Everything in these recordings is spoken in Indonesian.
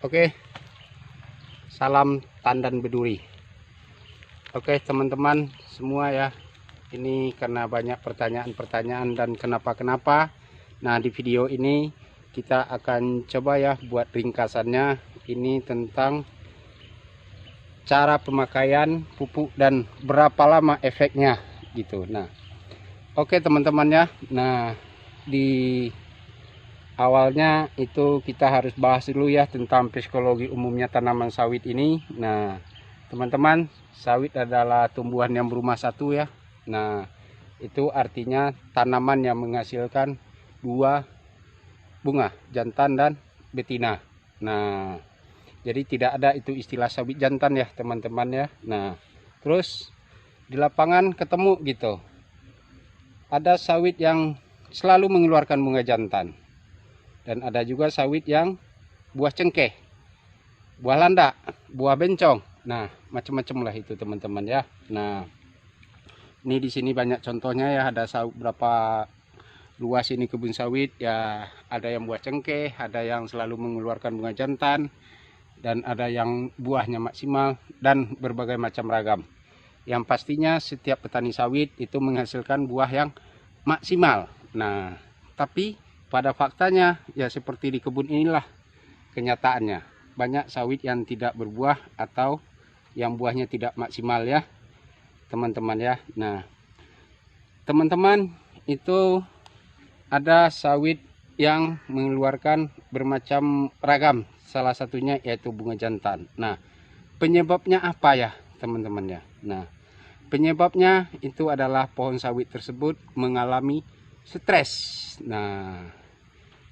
Oke, salam tandan beduri. Oke teman-teman semua ya, ini karena banyak pertanyaan-pertanyaan dan kenapa-kenapa. Nah di video ini kita akan coba ya buat ringkasannya. Ini tentang cara pemakaian pupuk dan berapa lama efeknya gitu. Nah oke teman-teman ya, nah di awalnya itu kita harus bahas dulu ya tentang psikologi umumnya tanaman sawit ini. Nah teman-teman, sawit adalah tumbuhan yang berumah satu ya. Nah itu artinya tanaman yang menghasilkan dua bunga, jantan dan betina. Nah jadi tidak ada itu istilah sawit jantan ya teman-teman ya. Nah terus di lapangan ketemu gitu, ada sawit yang selalu mengeluarkan bunga jantan, dan ada juga sawit yang buah cengkeh, buah landak, buah bencong. Nah, macam-macam lah itu teman-teman ya. Nah, ini di sini banyak contohnya ya. Ada sawit berapa luas ini kebun sawit ya. Ada yang buah cengkeh, ada yang selalu mengeluarkan bunga jantan, dan ada yang buahnya maksimal, dan berbagai macam ragam. Yang pastinya setiap petani sawit itu menghasilkan buah yang maksimal. Nah, tapi pada faktanya ya seperti di kebun inilah kenyataannya. Banyak sawit yang tidak berbuah atau yang buahnya tidak maksimal ya teman-teman ya. Nah teman-teman, itu ada sawit yang mengeluarkan bermacam ragam, salah satunya yaitu bunga jantan. Nah penyebabnya apa ya teman-teman ya? Nah penyebabnya itu adalah pohon sawit tersebut mengalami stres. Nah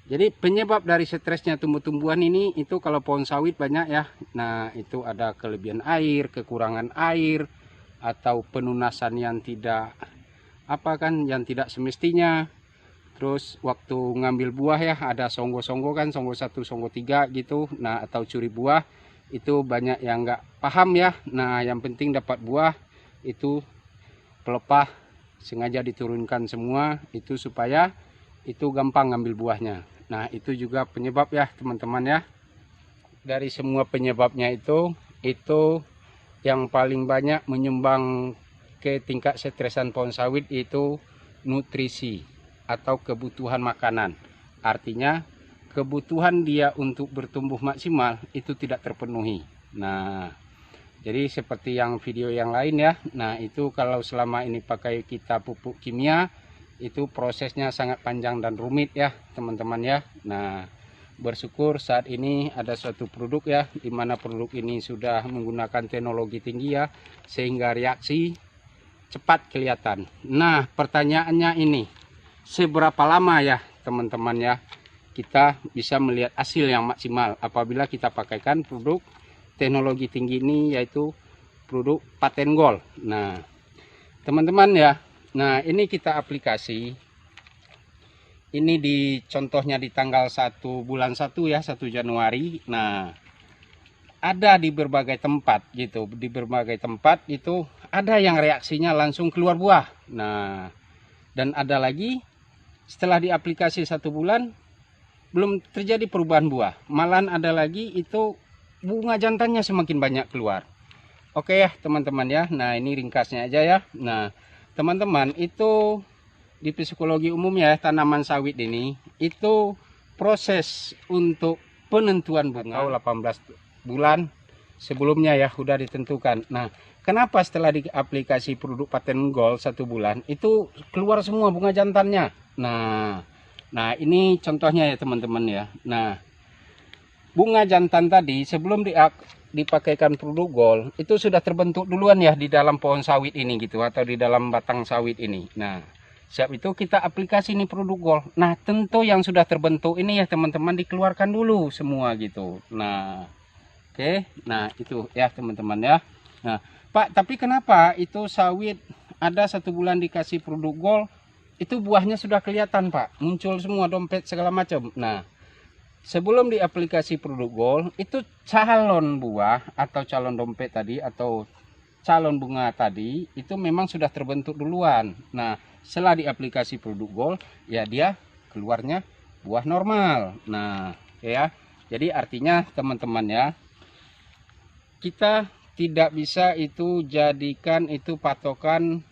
jadi penyebab dari stresnya tumbuh-tumbuhan ini itu kalau pohon sawit banyak ya. Nah itu ada kelebihan air, kekurangan air, atau penunasan yang tidak yang tidak semestinya. Terus waktu ngambil buah ya ada songgo-songgo kan, songgo 1, songgo 3 gitu. Nah atau curi buah, itu banyak yang nggak paham ya. Nah yang penting dapat buah, itu pelepah sengaja diturunkan semua itu supaya itu gampang ngambil buahnya. Nah itu juga penyebab ya teman-teman ya. Dari semua penyebabnya itu yang paling banyak menyumbang ke tingkat stresan pohon sawit itu nutrisi atau kebutuhan makanan. Artinya kebutuhan dia untuk bertumbuh maksimal itu tidak terpenuhi. Nah jadi seperti yang video yang lain ya. Nah itu kalau selama ini pakai kita pupuk kimia, itu prosesnya sangat panjang dan rumit ya teman-teman ya. Nah bersyukur saat ini ada suatu produk ya, dimana produk ini sudah menggunakan teknologi tinggi ya, sehingga reaksi cepat kelihatan. Nah pertanyaannya ini, seberapa lama ya teman-teman ya kita bisa melihat hasil yang maksimal apabila kita pakaikan produk teknologi tinggi ini, yaitu produk Paten Gold. Nah teman-teman ya, nah ini kita aplikasi ini contohnya di tanggal 1 bulan 1 ya, 1 Januari. Nah ada di berbagai tempat gitu, di berbagai tempat itu ada yang reaksinya langsung keluar buah. Nah dan ada lagi setelah diaplikasi 1 bulan belum terjadi perubahan buah, malahan ada lagi itu bunga jantannya semakin banyak keluar. Oke ya teman-teman ya. Nah ini ringkasnya aja ya. Nah teman-teman, itu di psikologi umum ya tanaman sawit ini, itu proses untuk penentuan bunga 18 bulan sebelumnya ya sudah ditentukan. Nah kenapa setelah diaplikasi produk Paten Gold 1 bulan itu keluar semua bunga jantannya? Nah ini contohnya ya teman-teman ya. Nah bunga jantan tadi sebelum dipakaikan produk Gold itu sudah terbentuk duluan ya di dalam pohon sawit ini gitu, atau di dalam batang sawit ini. Nah siap itu kita aplikasi nih produk Gold. Nah tentu yang sudah terbentuk ini ya teman-teman dikeluarkan dulu semua gitu. Nah oke, nah itu ya teman-teman ya. Nah Pak, tapi kenapa itu sawit ada 1 bulan dikasih produk Gold itu buahnya sudah kelihatan Pak, muncul semua dompet segala macam. Nah sebelum diaplikasi produk Gold itu calon buah atau calon dompet tadi atau calon bunga tadi itu memang sudah terbentuk duluan. Nah setelah diaplikasi produk Gold ya dia keluarnya buah normal. Nah ya Jadi artinya teman-teman ya, kita tidak bisa itu jadikan itu patokan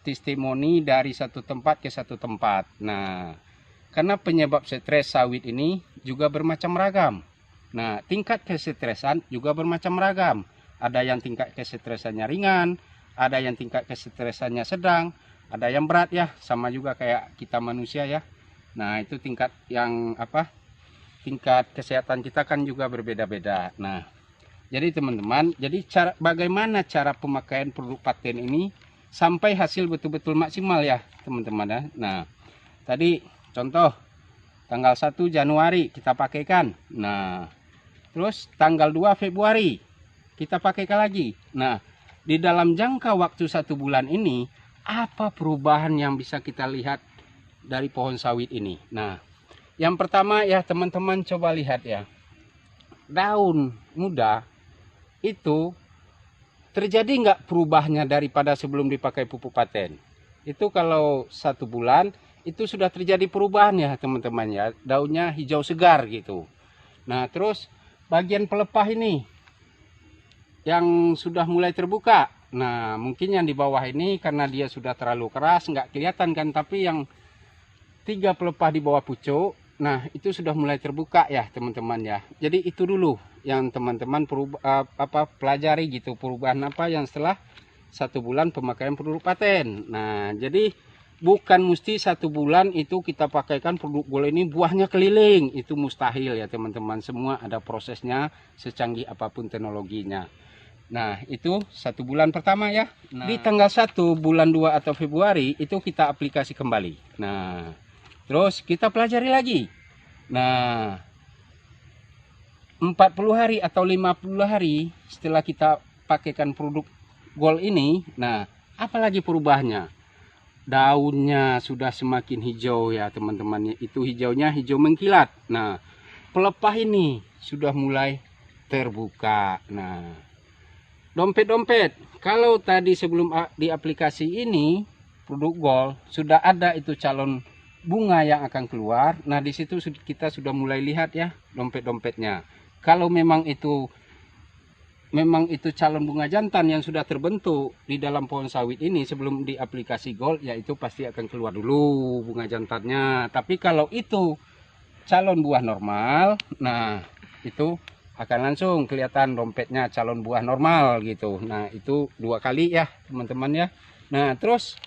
testimoni dari satu tempat ke satu tempat. Nah, karena penyebab stres sawit ini juga bermacam ragam. Nah, tingkat kesetresan juga bermacam ragam. Ada yang tingkat kesetresannya ringan, ada yang tingkat kesetresannya sedang, ada yang berat ya, sama juga kayak kita manusia ya. Nah, itu tingkat yang tingkat kesehatan kita kan juga berbeda-beda. Nah, jadi teman-teman, jadi bagaimana cara pemakaian produk paten ini sampai hasil betul-betul maksimal ya teman-teman ya. Nah, tadi contoh tanggal 1 Januari kita pakaikan. Nah, terus tanggal 2 Februari kita pakaikan lagi. Nah, di dalam jangka waktu 1 bulan ini, apa perubahan yang bisa kita lihat dari pohon sawit ini? Nah, yang pertama ya teman-teman coba lihat ya. Daun muda itu terjadi nggak perubahannya daripada sebelum dipakai pupuk paten? Itu kalau 1 bulan itu sudah terjadi perubahan ya teman-teman ya. Daunnya hijau segar gitu. Nah, terus bagian pelepah ini yang sudah mulai terbuka. Nah, mungkin yang di bawah ini karena dia sudah terlalu keras nggak kelihatan kan, tapi yang 3 pelepah di bawah pucuk, nah itu sudah mulai terbuka ya teman-teman ya. Jadi itu dulu yang teman-teman pelajari gitu, perubahan apa yang setelah 1 bulan pemakaian produk paten. Nah, jadi bukan mesti 1 bulan itu kita pakaikan produk Gold ini buahnya keliling, itu mustahil ya teman-teman. Semua ada prosesnya secanggih apapun teknologinya. Nah, itu 1 bulan pertama ya. Nah, di tanggal 1 bulan 2 atau Februari itu kita aplikasi kembali. Nah, terus kita pelajari lagi. Nah, 40 hari atau 50 hari setelah kita pakaikan produk Gold ini, nah, apalagi perubahannya? Daunnya sudah semakin hijau ya teman-teman. Itu hijaunya hijau mengkilat. Nah, pelepah ini sudah mulai terbuka. Nah, dompet-dompet, kalau tadi sebelum di aplikasi ini produk Gold sudah ada itu calon bunga yang akan keluar. Nah, di situ kita sudah mulai lihat ya dompet-dompetnya. Kalau memang itu calon bunga jantan yang sudah terbentuk di dalam pohon sawit ini sebelum di aplikasi Gold, ya itu pasti akan keluar dulu bunga jantannya. Tapi kalau itu calon buah normal, nah itu akan langsung kelihatan dompetnya calon buah normal gitu. Nah, itu 2 kali ya teman-teman ya. Nah, terus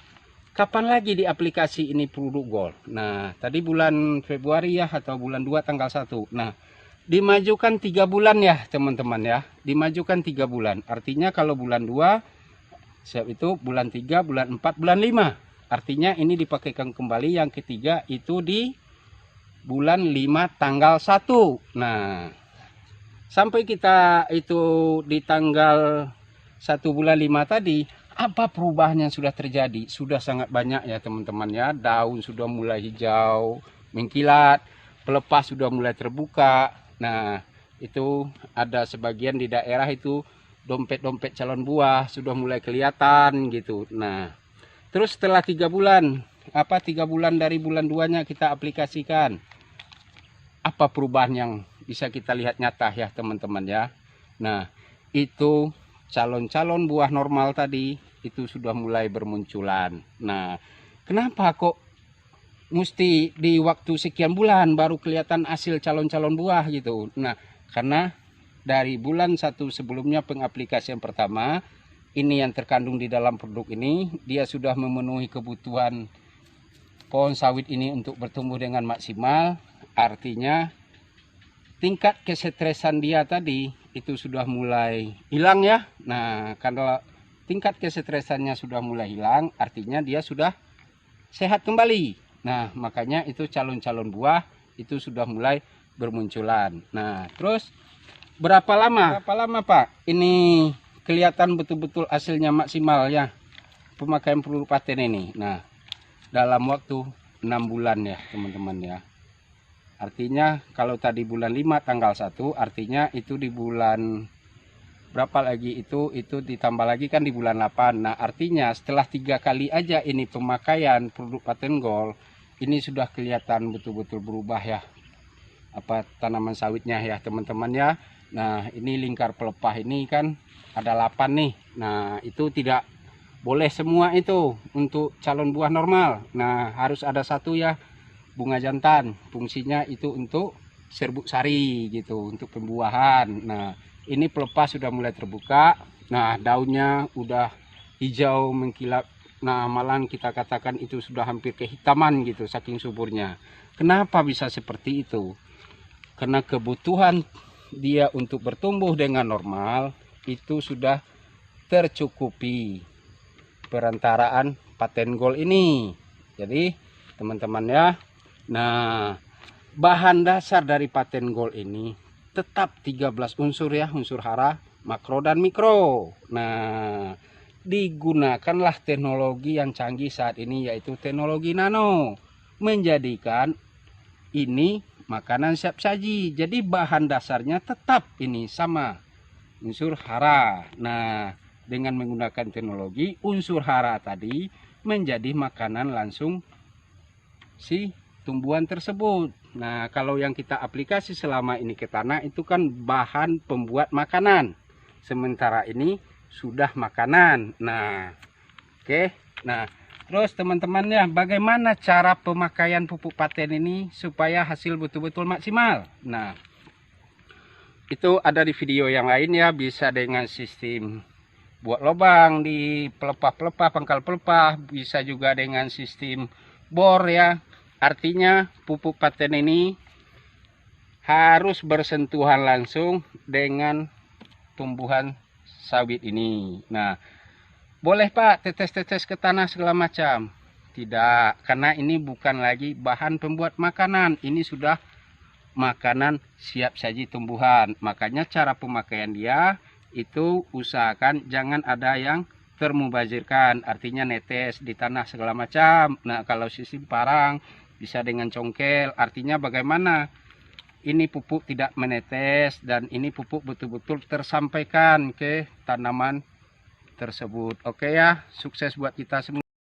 kapan lagi di aplikasi ini produk Gold? Nah, tadi bulan Februari ya atau bulan 2 tanggal 1. Nah, dimajukan 3 bulan ya teman-teman ya. Dimajukan 3 bulan. Artinya kalau bulan 2 siap itu bulan 3, bulan 4, bulan 5. Artinya ini dipakaikan kembali yang ketiga itu di bulan 5 tanggal 1. Nah, sampai kita itu di tanggal 1 bulan 5 tadi, apa perubahan yang sudah terjadi? Sudah sangat banyak ya teman-teman ya. Daun sudah mulai hijau, mengkilat, pelepah sudah mulai terbuka. Nah, itu ada sebagian di daerah itu dompet-dompet calon buah sudah mulai kelihatan gitu. Nah, terus setelah 3 bulan, 3 bulan dari bulan 2-nya kita aplikasikan. Apa perubahan yang bisa kita lihat nyata ya teman-teman ya. Nah, itu calon-calon buah normal tadi itu sudah mulai bermunculan. Nah, kenapa kok mesti di waktu sekian bulan baru kelihatan hasil calon-calon buah gitu? Nah, karena dari bulan 1 sebelumnya pengaplikasian pertama, ini yang terkandung di dalam produk ini, dia sudah memenuhi kebutuhan pohon sawit ini untuk bertumbuh dengan maksimal. Artinya tingkat kesetresan dia tadi itu sudah mulai hilang ya. Nah, kalau tingkat kesetresannya sudah mulai hilang, artinya dia sudah sehat kembali. Nah, makanya itu calon-calon buah itu sudah mulai bermunculan. Nah, terus berapa lama Pak ini kelihatan betul-betul hasilnya maksimal ya pemakaian produk paten ini? Nah, dalam waktu 6 bulan ya teman-teman ya. Artinya kalau tadi bulan 5 tanggal 1, artinya itu di bulan berapa lagi itu ditambah lagi kan di bulan 8. Nah, artinya setelah 3 kali aja ini pemakaian produk paten Gold, ini sudah kelihatan betul-betul berubah ya tanaman sawitnya ya teman-teman ya. Nah, ini lingkar pelepah ini kan ada 8 nih. Nah, itu tidak boleh semua itu untuk calon buah normal. Nah, harus ada satu ya bunga jantan. Fungsinya itu untuk serbuk sari gitu, untuk pembuahan. Nah, ini pelepah sudah mulai terbuka. Nah, daunnya udah hijau mengkilap. Nah, malahan kita katakan itu sudah hampir kehitaman gitu saking suburnya. Kenapa bisa seperti itu? Karena kebutuhan dia untuk bertumbuh dengan normal itu sudah tercukupi perantaraan paten gold ini. Jadi teman-teman ya, nah bahan dasar dari paten gold ini tetap 13 unsur ya, unsur hara, makro dan mikro. Nah, digunakanlah teknologi yang canggih saat ini, yaitu teknologi nano, menjadikan ini makanan siap saji. Jadi bahan dasarnya tetap ini sama, unsur hara. Nah, dengan menggunakan teknologi, unsur hara tadi menjadi makanan langsung si tumbuhan tersebut. Nah, kalau yang kita aplikasi selama ini ke tanah itu kan bahan pembuat makanan. Sementara ini sudah makanan. Nah, oke. Nah, terus teman-teman ya, bagaimana cara pemakaian pupuk paten ini supaya hasil betul-betul maksimal? Nah, itu ada di video yang lain ya, bisa dengan sistem buat lubang di pelepah-pelepah, pangkal pelepah, bisa juga dengan sistem bor ya. Artinya pupuk paten ini harus bersentuhan langsung dengan tumbuhan sawit ini. Nah, boleh Pak tetes-tetes ke tanah segala macam? Tidak, karena ini bukan lagi bahan pembuat makanan. Ini sudah makanan siap saji tumbuhan. Makanya cara pemakaian dia itu usahakan jangan ada yang termubazirkan. Artinya netes di tanah segala macam. Nah, kalau sistem parang bisa dengan congkel. Artinya bagaimana? Ini pupuk tidak menetes dan ini pupuk betul-betul tersampaikan ke tanaman tersebut. Oke ya, sukses buat kita semua.